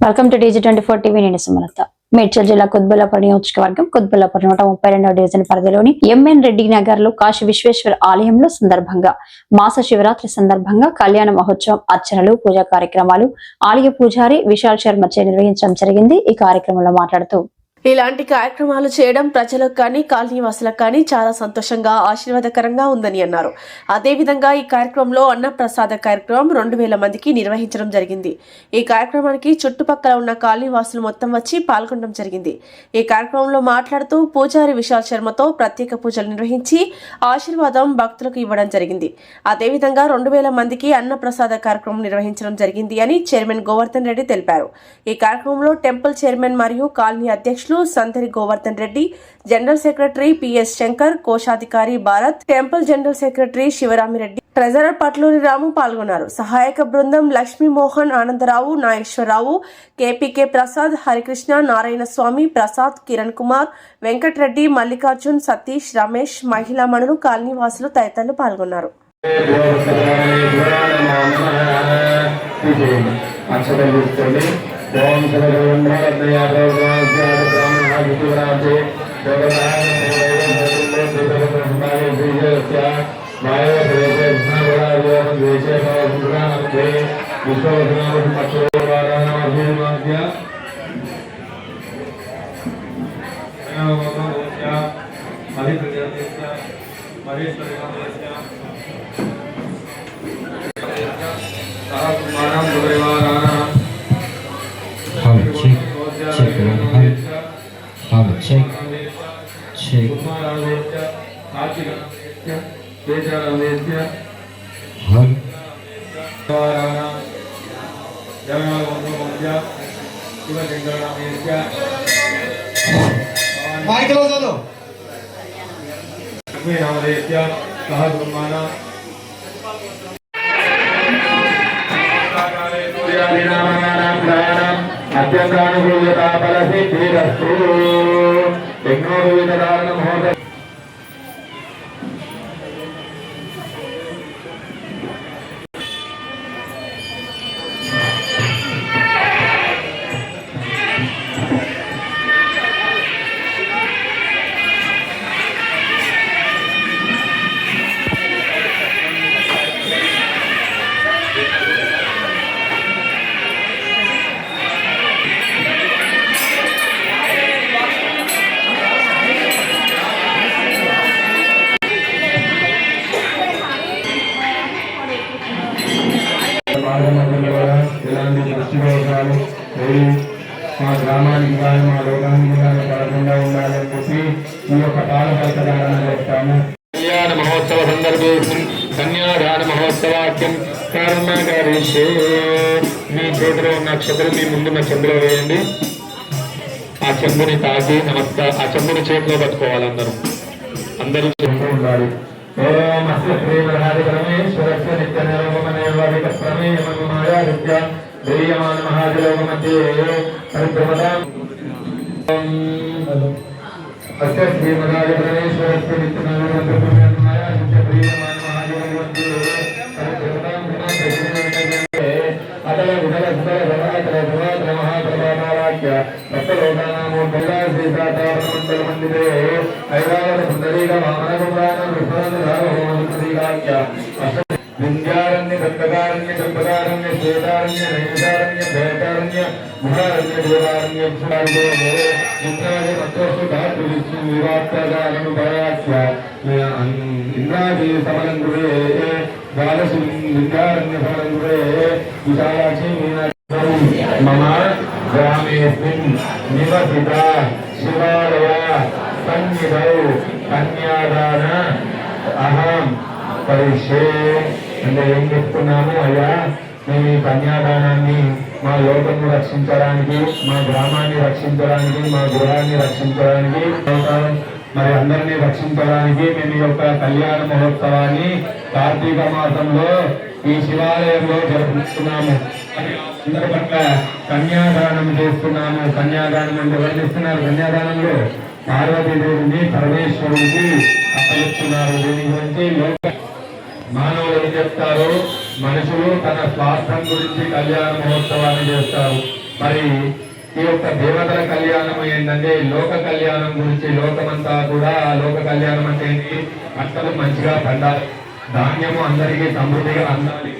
Welcome to DG24 TV. నేను సుమలత. మేడ్చల్ జిల్లా కుత్బుల్లాపూర్ నియోజకవర్గం కుత్బుల్లాపూర్ 132వ డివిజన్ పరిధిలోని ఎంఎన్ రెడ్డి నగర్ లో కాశీ విశ్వేశ్వర ఆలయంలో సందర్భంగా మాస శివరాత్రి సందర్భంగా కళ్యాణ మహోత్సవం, అర్చనలు, పూజా కార్యక్రమాలు ఆలయ పూజారి విశాల్ శర్మ చే నిర్వహించడం జరిగింది. ఈ కార్యక్రమంలో మాట్లాడుతూ ఇలాంటి కార్యక్రమాలు చేయడం ప్రజలకు కానీ కాలనీ వాసులకు కానీ చాలా సంతోషంగా ఆశీర్వాదకరంగా ఉందని అన్నారు. అదేవిధంగా ఈ కార్యక్రమంలో అన్నప్రసాద కార్యక్రమం 2000 మందికి నిర్వహించడం జరిగింది. ఈ కార్యక్రమానికి చుట్టుపక్కల ఉన్న కాలనీ వాసులు మొత్తం వచ్చి పాల్గొనడం జరిగింది. ఈ కార్యక్రమంలో మాట్లాడుతూ పూజారి విశాల్ శర్మతో ప్రత్యేక పూజలు నిర్వహించి ఆశీర్వాదం భక్తులకు ఇవ్వడం జరిగింది. అదేవిధంగా 2000 మందికి అన్నప్రసాద కార్యక్రమం నిర్వహించడం జరిగింది అని చైర్మన్ గోవర్ధన్ రెడ్డి తెలిపారు. ఈ కార్యక్రమంలో టెంపుల్ చైర్మన్ మరియు కాలనీ అధ్యక్షులు Santari Govardhan Reddy, general secretary PS Shankar, కోశాధికారి Bharat, temple general secretary Sivaramireddy, treasurer Patluri Ramu పాల్గొన్నారు. సహాయక బృందం లక్ష్మీ మోహన్, ఆనందరావు, నాగేశ్వరరావు, KPK ప్రసాద్, హరికృష్ణ, నారాయణ స్వామి, ప్రసాద్, కిరణ్ కుమార్, వెంకటరెడ్డి, మల్లికార్జున్, సతీష్, రమేష్, మహిళా మణులు, కాలనీ వాసులు తదితరులు పాల్గొన్నారు. ओम सर्वब्रह्मण्य ब्रह्माज्ञात ब्राह्मणादिशिवराजे जगदानंदे विजयस्य माया प्रदेशे भगवान विजय भगवानके विश्वनाथ मचोवारानाभिमाद्य नमोनमः हरिप्रजातेस्य महेश्वरनामस्य सहकुमारं परिवाराणां अत्यंतानुकूलता फलसिद्धिरस्तु यज्ञोपवीतदारणं होत ఇలాంటి దృష్టిదోషాలు మా గ్రామానికి కానీ మా లోకానికి కానీ పడకుండా ఉండాలని చెప్పి ఈ యొక్క పాలకల్పన చేస్తాము. కళ్యాణ మహోత్సవ సందర్భే కన్యాదాన మహోత్సవాక్యం కర్మకరిషే. మీ చేతిలో ఉన్న నక్షత్రం మీ ముందున్న చెంబులో వేయండి. ఆ చెంబుని తాకి ఆ చెంబుని చేతిలో పట్టుకోవాలి. అందరూ చెంబు ఉండాలి. ఓం అస్య శ్రీమహాది పరమేశ్వరస్య నిత్య నిరవమనేవాదిక ప్రమేయమన్మాయా విద్య ధీయమాన మహాదిలోక మధ్యే పరిభ్రమతాం. అస్య శ్రీమహాది పరమేశ్వరస్య నిత్య నిరవమనేవాదిక విద్య ధీయమాన మహాదిలోక మధ్యే పరిభ్రమతాం. అతల విధల సుతల భవాతల భవాతల మహాప్రభావాక్య సప్తలోకానామో గంగా శ్రీసాతావనమండల మందిరే ఐరావత సుందరీక వామనకుమారం విశ్వనాథాక్య వింధ్యారణ్య దండకారణ్య దంపకారణ్య శ్వేతారణ్య నైమిషారణ్య భేతారణ్య ముఖారణ్య దేవారణ్య ఇంద్రాది మంత్రస్సు ధాతు విష్ణు వివాక్తగాలను భయాక్య ఇంద్రాది సమలంగురే ద్వాదశి వింధ్యారణ్య సమలంగురే విశాలాక్షి మమ గ్రామేస్మిన్ నివసిత శివాలయ సన్నిధౌ కన్యాదాన అహం పరిషే. అంటే ఏం చెప్తున్నాము? అయ్యా, మేము ఈ కన్యాదానాన్ని మా లోకము రక్షించడానికి, మా గ్రామాన్ని రక్షించడానికి, మా గృహాన్ని రక్షించడానికి, మరి అందరినీ రక్షించడానికి మేము ఈ యొక్క కళ్యాణ మహోత్సవాన్ని కార్తీక మాసంలో ఈ శివాలయంలో జరుపుతున్నాము. అందరి పట్ల కన్యాదానం చేస్తున్నాము. కన్యాదానం అంటే వర్ణిస్తున్నారు. కన్యాదానంలో పార్వతీదేవిని పరమేశ్వరుడికి అప్పగిస్తున్నారు. దీని గురించి మానవులు ఏం చెప్తారు? మనుషులు తన స్వార్థం గురించి కళ్యాణ మహోత్సవాన్ని చేస్తారు. మరి ఈ యొక్క దేవతల కళ్యాణం ఏంటంటే లోక కళ్యాణం గురించి, లోకమంతా కూడా లోక కళ్యాణం అంటే ఏంటి, పంటలు మంచిగా పండాలి, ధాన్యము అందరికీ సమృద్ధిగా అందాలి,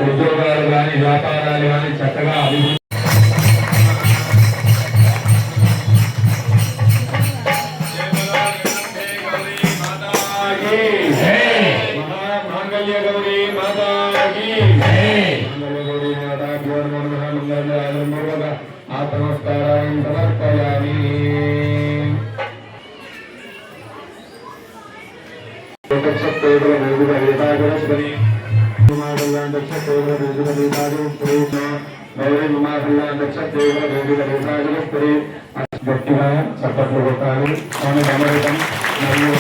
ఉద్యోగాలు కానీ వ్యాపారాలు కానీ చక్కగా అభివృద్ధి ఆత్మస్కారాయం సమర్పయామి. గట్టిగా చప్పట్లు కొట్టాలి. స్వామి గమనితం మరియు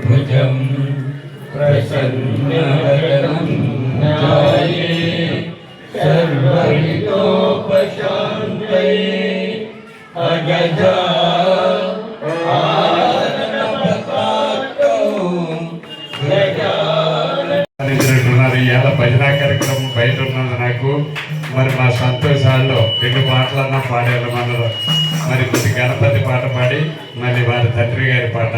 భుజం ప్రసన్నవదనం ధ్యాయే సర్వహితోపశాంతయే అగజా ఇవాళ భజనా కార్యక్రమం బయట ఉన్నది నాకు. మరి మా సంతోషాల్లో 2 పాటలన్నా పాడారు మనలో. మరి కొద్ది గణపతి పాట పాడి మళ్ళీ వారి తండ్రి గారి పాట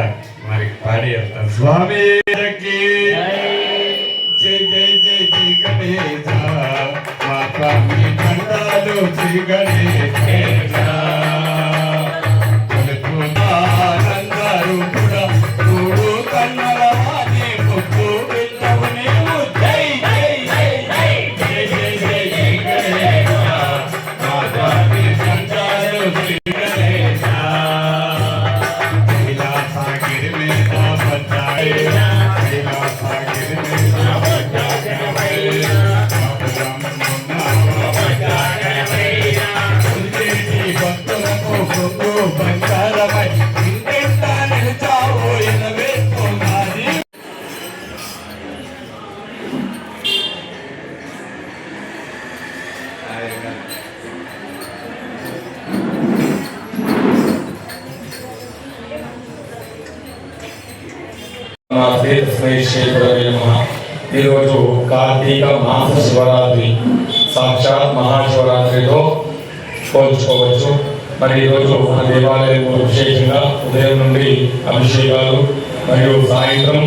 మరి పాడి వెళ్తాం. స్వామి జై జై జై శ్రీ గణేశ, మా స్వామి కండాలు శ్రీ గణేశ. ఆనందారు కూడా మూడు కన్నల వాణి ముక్కు పిల్లవు నీవు. జై జై జై జై జై జై జై జై గణేశ, మా స్వామి కండాలు శ్రీ గణేశ. కైలాసగిరి మీద బచ్చాయి, కైలాసగిరి మీద భక్తులకు కొంగు బంగారమై ఇంటింట నిలిచావు ఎనవేస్తున్నది. ఈరోజు కార్తీక మాస శివరాత్రి, సాక్షాత్ మహాశివరాత్రితో పోల్చుకోవచ్చు. మరి ఈరోజు మన దేవాలయంలో విశేషంగా ఉదయం నుండి అభిషేకాలు మరియు సాయంత్రం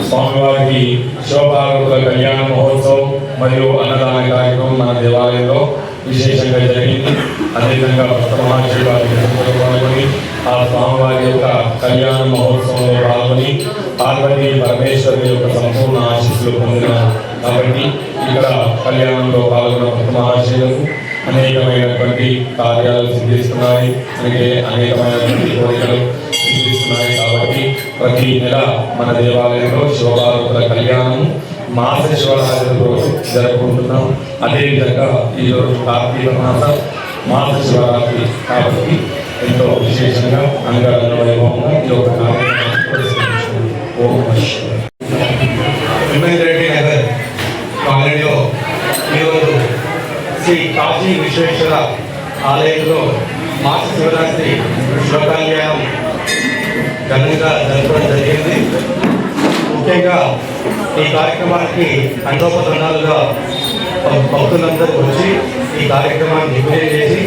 స్వామివారికి శివపార్వతుల కళ్యాణ మహోత్సవం మరియు అన్నదాన కార్యక్రమం మన దేవాలయంలో విశేషంగా జరిగింది. అదేవిధంగా భక్త మహాశివరాత్రి పాల్గొని ఆ స్వామివారి యొక్క కళ్యాణ మహోత్సవంలో పాల్గొని పార్వతీ పరమేశ్వరుని యొక్క సంపూర్ణ ఆశీస్సులు పొందిన కాబట్టి ఇక్కడ కళ్యాణంలో పాల్గొన్న భక్త మహాశివులకు అనేకమైనటువంటి కార్యాలు సిద్ధిస్తున్నాయి, అనేకమైనటువంటి కోరికలు సిద్ధిస్తున్నాయి. కాబట్టి ప్రతి నెల మన దేవాలయంలో శివపార్వతుల కళ్యాణం మాస శివరాత్రి రోజు జరుపుకుంటున్నాం. అదేవిధంగా ఈరోజు కార్తీక మాస శివరాత్రి కాబట్టి ఎంతో విశేషంగా అంగరంగ వైభవంగా ఈ యొక్క కార్యక్రమాన్ని పరిశీలించారు. ఓం రెడ్డి నగర్ కాలనీలో ఈరోజు శ్రీ కాశీ విశ్వేశ్వర ఆలయంలో మాస శివరాత్రి శివ కళ్యాణం ఘనంగా జరపడం జరిగింది. ముఖ్యంగా ఈ కార్యక్రమానికి తండోపతండాలుగా భక్తులందరూ వచ్చి ఈ కార్యక్రమాన్ని దిగ్విజయం చేసి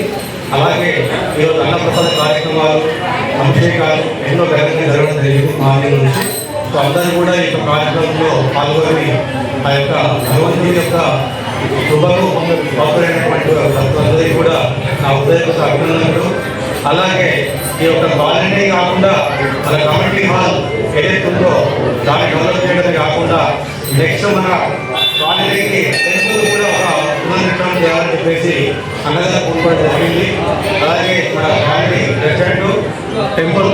అలాగే ఈరోజు అన్నప్రసాద కార్యక్రమాలు, అభిషేకాలు ఎన్నో ఘనంగా జరగడం జరిగింది మార్నింగ్ నుంచి. సో అందరూ కూడా ఈ యొక్క కార్యక్రమంలో పాల్గొని ఆ యొక్క భగవంతుని యొక్క కృపకు పాల్గొనేటువంటి భక్తులందరికీ కూడా నా హృదయపూర్వక అభినందనలు. అలాగే ఈ యొక్క కాలనీ కాకుండా మన కమిటీ హాల్ ఏదైతే ఉందో దాన్ని డెవలప్ చేయడమే కాకుండా నెక్స్ట్ మన కాలనీకి టెంపుల్ కూడా ఒక పునర్నిర్మాణం చేయాలని చెప్పేసి అన్నగా కోరుకోవడం జరిగింది. అలాగే మన colony president, temple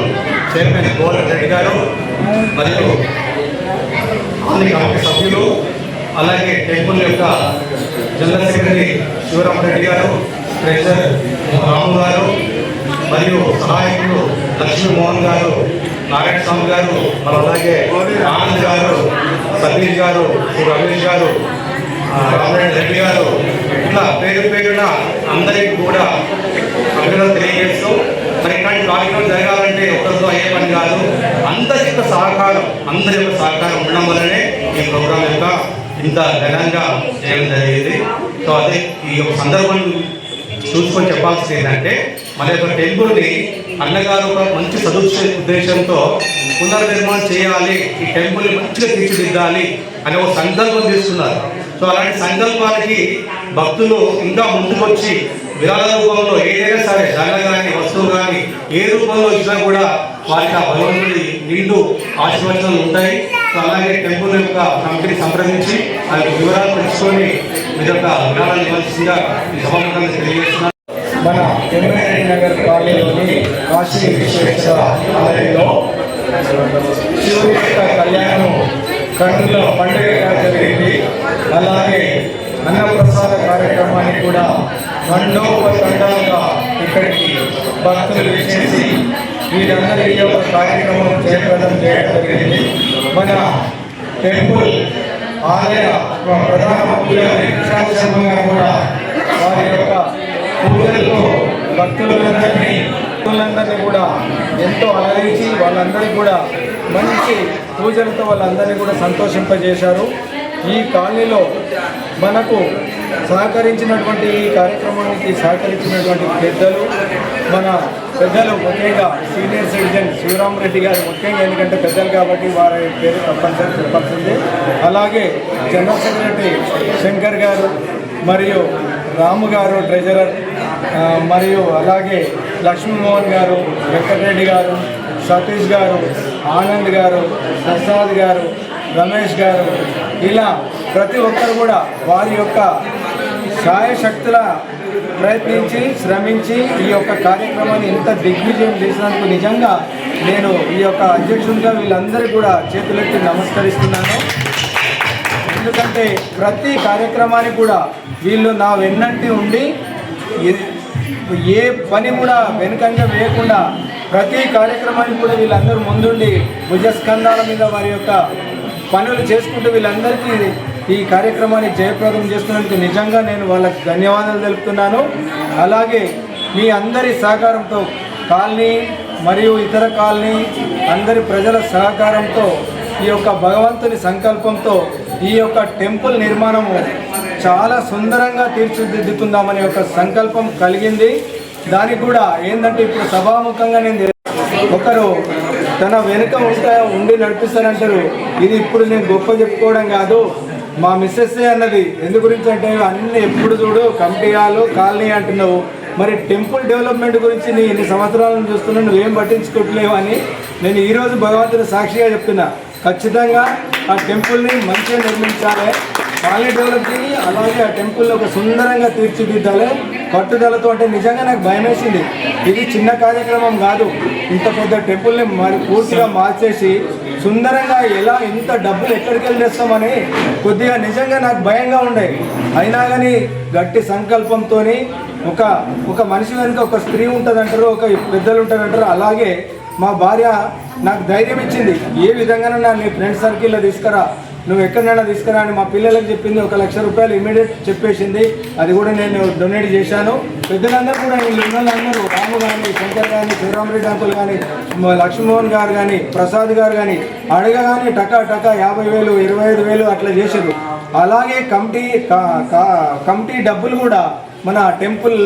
chairman Govardhan Reddy గారు మరియు అన్ని కమిటీ సభ్యులు, అలాగే టెంపుల్ యొక్క జనరల్ సెక్రటరీ శివరామరెడ్డి గారు, ట్రెజరర్ రాము గారు మరియు సహాయకులు లక్ష్మీమోహన్ గారు, నారాయణ స్వామి గారు, మరి అలాగే ఆనంద్ గారు, సతీష్ గారు, రమేష్ గారు, రామనారాయణ రెడ్డి గారు, ఇట్లా పేరున అందరికీ కూడా అభినందనలు తెలియజేస్తూ మరి ఇట్లాంటి కార్యక్రమం జరగాలంటే ఒకరితో అయ్యే పని కాదు. అందరి యొక్క సహకారం ఉండడం వల్లనే ఈ ప్రోగ్రాం యొక్క ఇంత ఘనంగా చేయడం జరిగింది. సో అదే ఈ యొక్క సందర్భం చూసుకొని చెప్పాల్సింది ఏంటంటే మన యొక్క టెంపుల్ని అన్నగారు ఒక మంచి ఉద్దేశంతో పునర్నిర్మాణం చేయాలి, ఈ టెంపుల్ని మంచిగా తీర్చిదిద్దాలి అనే ఒక సంకల్పం తీసుకున్నారు. సో అలాంటి సంకల్పానికి భక్తులు ఇంకా ముందుకొచ్చి విరాళ రూపంలో ఏదైనా సరే ధన కానీ వస్తువు కానీ ఏ రూపంలో ఇచ్చినా కూడా వారికి ఆ భగవంతుడి నిండు ఆశీర్వచనాలు ఉంటాయి. సో అలాగే టెంపుల్ యొక్క కమిటీని సంప్రదించి ఆ యొక్క వివరాలు తెలుసుకొని మీ యొక్క విరాళాలు ఇవ్వాల్సిందిగా ఈ సభాముఖంగా తెలియజేస్తున్నారు. మన ఎంఎన్రెడ్డి నగర్ కాలనీలోని కాశీ విశ్వేశ్వర ఆలయంలో శివుడి యొక్క కళ్యాణం కన్నుల పండుగగా జరిగింది. అలాగే అన్నప్రసాద కార్యక్రమానికి కూడా మండోపతండాలుగా ఇక్కడికి భక్తులు విచ్చేసి వీరందరికీ ఒక కార్యక్రమం జయప్రదం చేయడం జరిగింది. మన టెంపుల్ ఆలయ ప్రధాన పూజారి ప్రశాంత్ శర్మ గారు కూడా వారి యొక్క పూజలతో భక్తులందరినీ కూడా ఎంతో అలరించి వాళ్ళందరికీ కూడా మంచి పూజలతో వాళ్ళందరినీ కూడా సంతోషింపజేశారు. ఈ కాలనీలో మనకు సహకరించినటువంటి ఈ కార్యక్రమానికి సహకరించినటువంటి మన పెద్దలు ముఖ్యంగా సీనియర్ సిటిజన్ శివరామరెడ్డి గారు ముఖ్యంగా, ఎందుకంటే పెద్దలు కాబట్టి వారి పేరు తప్పనిసరి చెప్పాల్సింది. అలాగే జనరల్ సెక్రటరీ శంకర్ గారు మరియు రాము గారు ట్రెజరర్, మరియు అలాగే లక్ష్మీమోహన్ గారు, వెంకటరెడ్డి గారు, సతీష్ గారు, ఆనంద్ గారు, ప్రసాద్ గారు, రమేష్ గారు, ఇలా ప్రతి ఒక్కరు కూడా వారి యొక్క శాయశక్తుల ప్రయత్నించి శ్రమించి ఈ యొక్క కార్యక్రమాన్ని ఇంత దిగ్విజయం చేసినందుకు నిజంగా నేను ఈ యొక్క అధ్యక్షుడిగా వీళ్ళందరికీ కూడా చేతులెత్తి నమస్కరిస్తున్నాను. ఎందుకంటే ప్రతి కార్యక్రమానికి కూడా వీళ్ళు నా వెన్నంటి ఉండి ఏ పని కూడా వెనుకంగా వేయకుండా ప్రతి కార్యక్రమానికి కూడా వీళ్ళందరూ ముందుండి భుజస్కంధాల మీద వారి యొక్క పనులు చేసుకుంటూ వీళ్ళందరికీ ఈ కార్యక్రమాన్ని జయప్రదం చేసుకున్నందుకు నిజంగా నేను వాళ్ళకి ధన్యవాదాలు తెలుపుతున్నాను. అలాగే మీ అందరి సహకారంతో కాలనీ మరియు ఇతర కాలనీ అందరి ప్రజల సహకారంతో ఈ యొక్క భగవంతుని సంకల్పంతో ఈ యొక్క టెంపుల్ నిర్మాణము చాలా సుందరంగా తీర్చిదిద్దుకుందామనే ఒక సంకల్పం కలిగింది. దానికి కూడా ఏంటంటే ఇప్పుడు సభాముఖంగా నేను ఒకరు తన వెనుక ఉండి నడిపిస్తారంటారు. ఇది ఇప్పుడు నేను గొప్ప చెప్పుకోవడం కాదు, మా మిస్సెస్సే అన్నది. ఎందు గురించి అంటే అన్ని ఎప్పుడు చూడు కమిటీ హాలు కాలనీ అంటున్నావు, మరి టెంపుల్ డెవలప్మెంట్ గురించి నీ ఇన్ని సంవత్సరాలను చూస్తున్నా నువ్వేం పట్టించుకోవట్లేవు అని నేను ఈరోజు భగవంతుని సాక్షిగా చెప్తున్నా. ఖచ్చితంగా ఆ టెంపుల్ని మంచిగా నిర్మించాలి, కాలనీ డెవలప్ చేయి, అలాగే ఆ టెంపుల్ని ఒక సుందరంగా తీర్చిదిద్దాలి పట్టుదలతో. అంటే నిజంగా నాకు భయం వేసింది, ఇది చిన్న కార్యక్రమం కాదు, ఇంత పెద్ద టెంపుల్ని మరి పూర్తిగా మార్చేసి సుందరంగా ఎలా ఇంత డబ్బులు ఎక్కడికి వెళ్ళి తెస్తామని కొద్దిగా నిజంగా నాకు భయంగా ఉండే. అయినా కానీ గట్టి సంకల్పంతో ఒక మనిషి వెనుక ఒక స్త్రీ ఉంటుందంటారు, ఒక పెద్దలు ఉంటారంటారు, అలాగే మా భార్య నాకు ధైర్యం ఇచ్చింది. ఏ విధంగానైనా నీ ఫ్రెండ్ సర్కిల్లో తీసుకురా, నువ్వు ఎక్కడైనా తీసుకురా అని మా పిల్లలకు చెప్పింది. 1 లక్ష రూపాయలు ఇమీడియట్ చెప్పేసింది, అది కూడా నేను డొనేట్ చేశాను. పెద్దలందరూ కూడా వీళ్ళు ఉన్నోళ్ళందరూ రాము కానీ, శంకర్ కానీ, శివరామరెడ్డి అంకుల్ కానీ, లక్ష్మీమోహన్ గారు కానీ, ప్రసాద్ గారు కానీ అడగగానే టకా 50,000 25,000 అట్లా చేశారు. అలాగే కమిటీ డబ్బులు కూడా మన టెంపుల్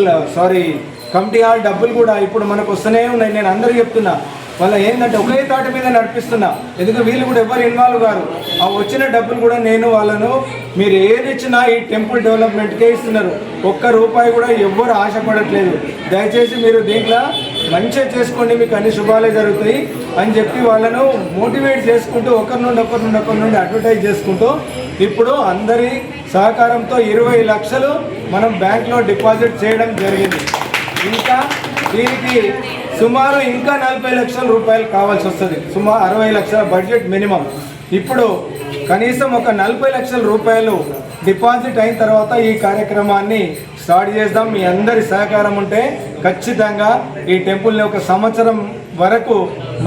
కమిటీ హాల్ డబ్బులు కూడా ఇప్పుడు మనకు వస్తూనే ఉన్నాయి. నేను అందరికీ చెప్తున్నా, వాళ్ళ ఏంటంటే ఒకే తాటి మీద నడిపిస్తున్నా, ఎందుకంటే వీళ్ళు కూడా ఎవరు ఇన్వాల్వ్ గారు. ఆ వచ్చిన డబ్బులు కూడా నేను వాళ్ళను మీరు ఏది ఇచ్చినా ఈ టెంపుల్ డెవలప్మెంట్కే ఇస్తున్నారు, ఒక్క రూపాయి కూడా ఎవ్వరు ఆశపడట్లేదు. దయచేసి మీరు దీంట్లో మంచిగా చేసుకోండి, మీకు అన్ని శుభాలే జరుగుతాయి అని చెప్పి వాళ్ళను మోటివేట్ చేసుకుంటూ ఒకరి నుండి అడ్వర్టైజ్ చేసుకుంటూ ఇప్పుడు అందరి సహకారంతో 20 లక్షలు మనం బ్యాంక్లో డిపాజిట్ చేయడం జరిగింది. ఇంకా దీనికి సుమారు ఇంకా 40 లక్షల రూపాయలు కావాల్సి వస్తుంది. సుమారు 60 లక్షల బడ్జెట్ మినిమం. ఇప్పుడు కనీసం ఒక 40 లక్షల రూపాయలు డిపాజిట్ అయిన తర్వాత ఈ కార్యక్రమాన్ని స్టార్ట్ చేద్దాం. మీ అందరి సహకారం ఉంటే ఖచ్చితంగా ఈ టెంపుల్ని ఒక సంవత్సరం వరకు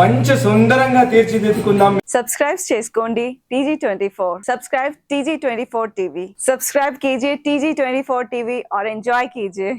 మంచి సుందరంగా తీర్చిదిద్దుకుందాం. సబ్స్క్రైబ్ చేసుకోండి TG24. Subscribe TG24 TV. Subscribe कीजिए TG24 TV और एंजॉय कीजिए.